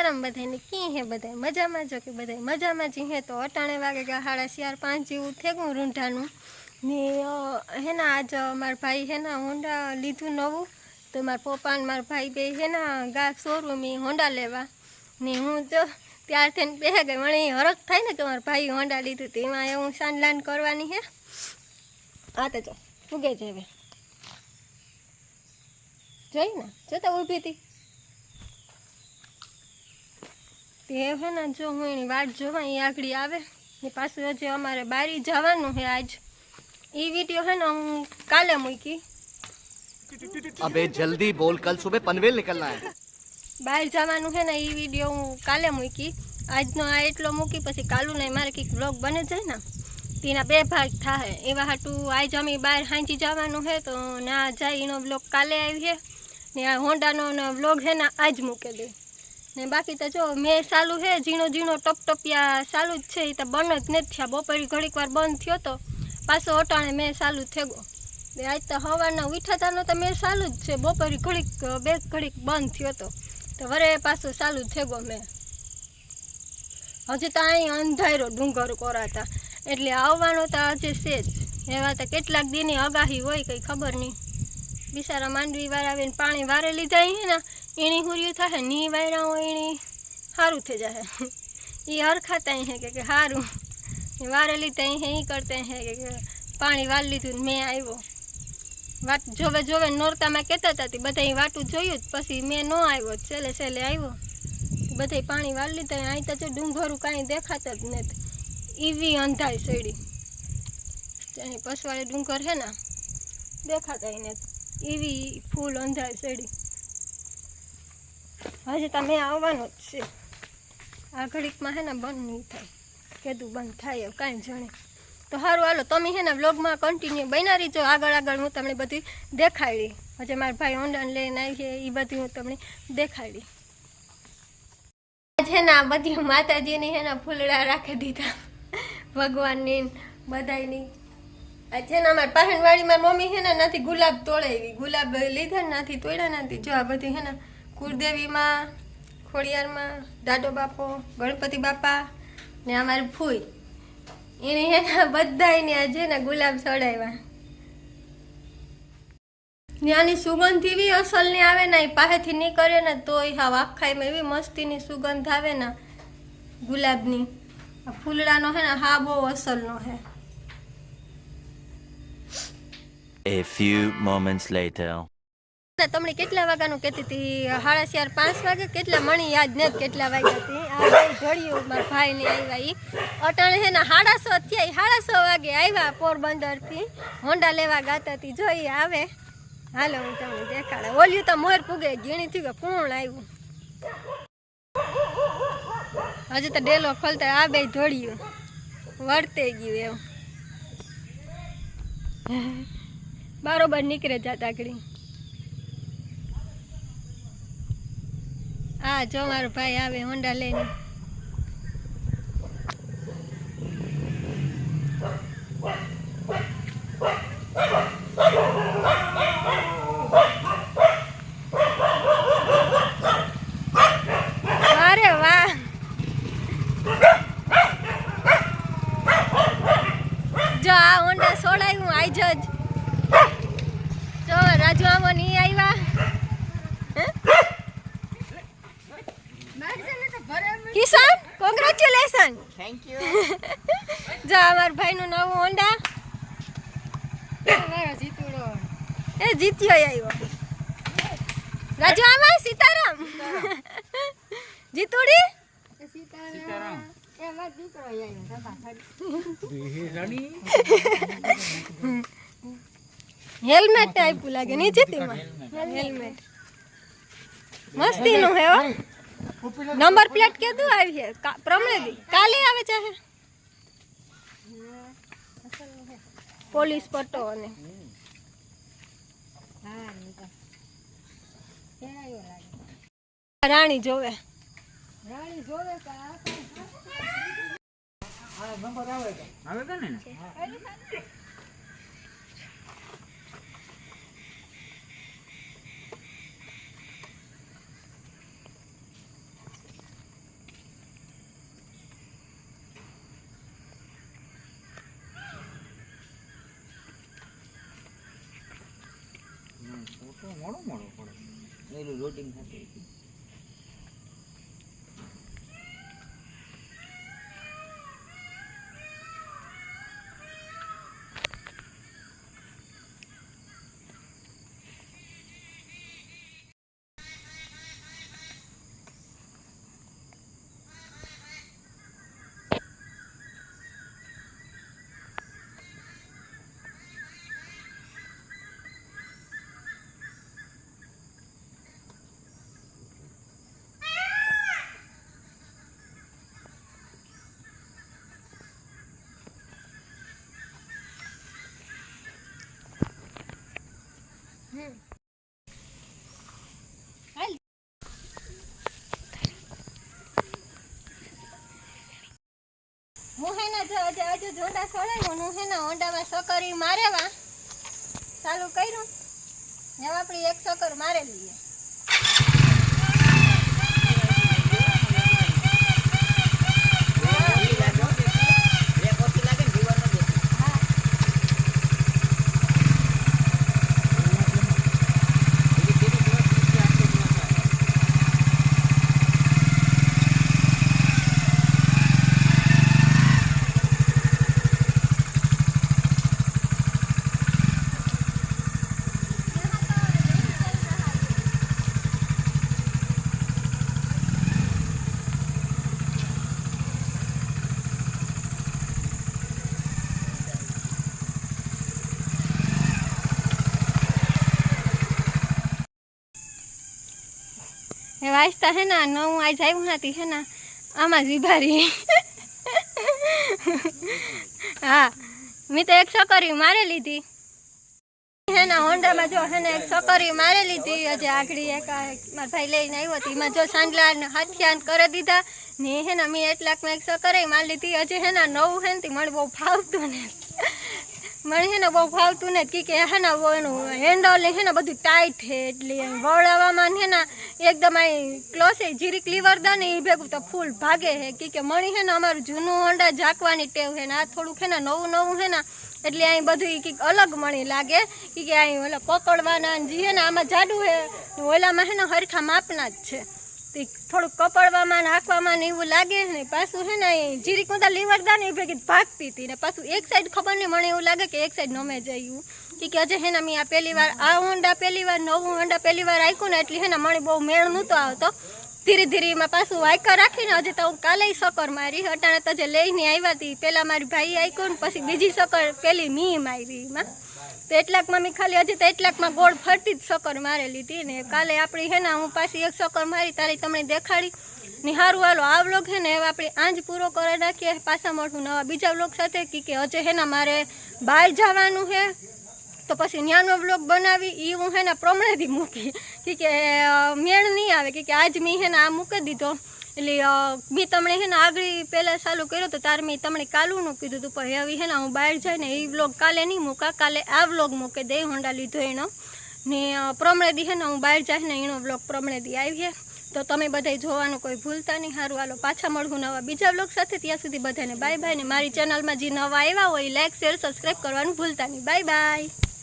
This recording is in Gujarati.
सीताराम बधाई की है बधाई मजा में जो कि बधाई मजा में जी है। तो अटाणे वागे गया 4:30 जेवू थेगुं रूंढानुं ने है ना। आज मार भाई है ना होंडा लीधुं नवुं। तो मार पप्पा ने मार भाई बे है ना गा शोरूम होंडा लेवा ने हूँ जो त्यार थईने बेहा गई। मणे हरख थाय ने के मार भाई होंडा लीधुं तो एमां हूँ सानलान करवानी है। आ तो जो फूगे जे हवे જોઈ ને જોતા ઊભી હતી તે હે ને। જો હું એની વાટ જોવા એ આગળ આવે ને પાછું હજી અમારે બારી જવાનું છે આજ। એ વિડીયો है ना હું કાલે મૂકી। अबे जल्दी बोल, कल सुबह पनवेल निकलना है। બહાર જવાનું છે ને એ વિડીયો હું કાલે મૂકી। આજનો આ એટલો મૂકી પછી કાલું નહીં મારે કંઈક વ્લોગ બને જાય ને તેના 2 ભાગ થાય એવા હાટું આજ અમે બહાર હાંજી જવાનું છે તો ના જાય એનો વ્લોગ કાલે આવી છે ને આ હોન્ડાનો વ્લોગ છે ને આજ મૂકી દે ને। બાકી તો જો મેં ચાલુ છે ઝીણો ઝીણો ટપટપિયા ચાલુ જ છે। એ તો બંધ જ નથી થયા। બપોરે ઘડીક વાર બંધ થયો તો પાછો અટાણે મેં ચાલુ થેગો। આજ તો સવારના ઉઠાતાનો તો મેં ચાલુ જ છે। બપોરે ઘડીક 2 ઘડીક બંધ થયો તો વરે પાછો ચાલુ થેગો મેં। હજી તો અહીં અંધારો ડુંગર કોરાતા એટલે આવવાનો તો હજી છે જ। એવા તો કેટલાક દીની આગાહી હોય કંઈ ખબર નહીં। બિચારા માંડવી વાળા આવીને પાણી વારે લીધા હે ને એની હુર્યું થાય ની વાયરા હોય એની સારું થઈ જાય। એ હરખાતા હે કે સારું વારે લીધા હે એ કરતા હે કે પાણી વાર લીધું મેં આવ્યો। વાટ જોવે જોવે નોરતામાં કહેતા હતા બધા વાટું જોયું જ પછી મેં ન આવ્યો છેલ્લે છેલ્લે આવ્યો બધા પાણી વાર લીધા। અહીં તો જો ડુંગરું કાંઈ દેખાતા જ નથી એવી અંધાઈ સડી। અહીં પસવાડે ડુંગર છે ને દેખાતા નથી એવી ફૂલ અંધાઈ સડી। હજી તમે આવવાનું જ છે। આ ઘડીકમાં છે ને બંધ નહીં થાય કીધું બંધ થાય કાંઈ જાણે તો સારું હાલો તમે છે ને વ્લોગમાં કન્ટિન્યુ બન્યા રહીજો। આગળ આગળ હું તમને બધી દેખાડી। હજી મારા ભાઈ હોન્ડાને લઈને આવી છે એ બધી હું તમને દેખાડી। છે ને આ બધી માતાજીની છે ને ફૂલડા રાખી દીધા ભગવાનની બધાની। છે ને અમારી પાહણવાડીમાં મમ્મી છે ને નથી ગુલાબ તોડાવી ગુલાબ લીધા ને નથી તોડ્યા નથી। જો આ બધી છે ને કુળદેવીમાં ખોડિયારમાં દાદો બાપો ગણપતિ બાપા ને અમારી ફૂઈ એની છે ને બધાને આજે ને ગુલાબ ચડાવ્યા। ત્યાંની સુગંધ એવી અસલની આવે ને એ પાસેથી નીકળે ને તો હા આખાઈમાં એવી મસ્તીની સુગંધ આવે ને ગુલાબની। ફૂલડાનો છે ને હા બહુ અસલનો છે। A few moments later. તમને કેટલા વાગ્યાનું કહેતી હતી 4:30 5 વાગે કેટલા મણી યાદ નથી કેટલા વાગ્યા હતી। આ ભાઈ જોડ્યું મારા ભાઈને આવ્યા એ અટાણે છે ને 6:30 થયા। 6:30 વાગે આવ્યા પોરબંદરથી હોન્ડા લેવા ગાતા હતી। જોઈ આવે હાલો હું તમને દેખાડે। ઓલ્યું તો મોર પૂગે ગીણી થયું કે પૂર્ણ આવ્યું। હજી તો ડેલો ખોલતા આ બે જોડ્યું વર્તે ગયું એમ બરોબર નીકળે જાતા આગળ। આ જો મારો ભાઈ આવે હોન્ડા લઈને। અરે વાહ જો આ હોન્ડા છોડાયું આઈ જ જો રાજુ આમો નહીં આવ્યા। Kishan congratulation thank you. જો અમાર ભાઈનું નવું હોન્ડા એ જીત્યો આવ્યો। રાજુ આમાં સીતારામ જીતુડી સીતારામ એ માર દીકરો આવ્યો હેલ્મેટ આપ્યું લાગે નહીં જીતીમાં હેલ્મેટ મસ્તીનું હે હો। નંબર પ્લેટ કેદું આવી છે પ્રમણેદી કાલે આવે ચાહે પોલીસ પટ્ટો અને રાણી જોવે નંબર આવે કે ને તો મોડો પડે એનું લોડિંગ થતું હતું. હું હે ને હજુ જોડા છોડાયું હું હે ને હોન્ડામાં સકરી મારેવા ચાલુ કર્યું હવે આપણી એક સકર મારેલી છે. એ વાંચતા હે ને નવું આજ આવ્યું નથી હે ને આમાં જ વિભારી હા મેં તો એક સકરી મારી લીધી હે ને હોન્ડામાં જો હે ને એક સકરી મારી લીધી હજી આગળ એક મારા ભાઈ લઈને આવ્યો હતો એમાં જો સાંડલા ને હાથિયાન કરી દીધા ને હે ને મેં એટલાકમાં એક સકરી મારી લીધી હજી હે ને નવું હે ને મને બહુ ફાવતું ને મને હે ને બહુ ફાવતું ને કે હે ને એનું હેન્ડલ હે ને બધું ટાઈટ છે એટલે વળાવવામાં હે ને એકદમ આ ક્લોસ જીરીક લીવર દા ને એ ભેગું તો ફૂલ ભાગે છે કે મણી હે ને અમારું જૂનું હોન્ડા ઝાંકવાની ટેવ છે ને આ થોડુંક હે ને નવું હે ને એટલે અહીં બધું કંઈક અલગ મણી લાગે કે અહીં ઓલા પકડવાના જે હે ને આમાં જાડું હે ઓલામાં હે ને હરખા માપના જ છે તે થોડુંક કપડવામાં નાખવામાં ને એવું લાગે ને પાછું હે ને જીરીક મોટા લીવરદા ને એ ભેગી ભાગતી હતી ને પાછું એક સાઈડ ખબર નહીં મને એવું લાગે કે એક સાઈડ નમે જયું કે હજે હે ને મેં આ પહેલી વાર આ હોન્ડા પહેલી વાર નવું હોન્ડા પહેલી વાર આખ્યું ને એટલે હે ને મને બહુ મેળ નહોતો આવતો ધીરે ધીરે એમાં પાછું વાયકા રાખીને હજી તો હું કાલે સકર મારી અટાણે તો જે લઈને આવ્યા હતી પહેલાં મારી ભાઈ આખ્યું ને પછી બીજી સકર પહેલી મી મારી એમાં તો એટલાકમાં મેં ખાલી હજી તો એટલાકમાં ગોળ ફરતી જ સકર મારેલી હતી ને કાલે આપણી હે ને હું પાછી એક સકર મારી તારી તમને દેખાડી ને સારું હાલો આ વ્લોગ હે ને હવે આપણે આજ પૂરો કરી નાખીએ પાછા મળશું નવા બીજા વ્લોગ સાથે કે હજે હે ને મારે બહાર જવાનું છે તો પછી ન્યાનો વ્લોગ બનાવી એ હું હે ને પ્રમણેથી મૂકી કે મેળ નહીં આવે કે આજ મેં હે ને આ મૂકી દીધો એટલે મેં તમને હે ને આગળ પહેલાં ચાલુ કર્યો તો તાર મેં તમને કાલુનું કીધું હતું પણ હવે હે ને હું બહાર જાય ને એ વ્લોગ કાલે નહીં મૂકા કાલે આ વ્લોગ મૂકે દે હોન્ડા લીધો એનો ને પ્રમણેદી હે ને હું બહાર જાય ને એનો વ્લોગ પ્રમણેદી આવીએ તો તમે બધાય જોવાનું કોઈ ભૂલતા નહીં સારું હાલો પાછા મળવું નવા બીજા વ્લોગ સાથે ત્યાં સુધી બધાને બાય બાય ને મારી ચેનલમાં જે નવા આવ્યા હોય લાઈક શેર સબસ્ક્રાઈબ કરવાનું ભૂલતા નહીં બાય બાય.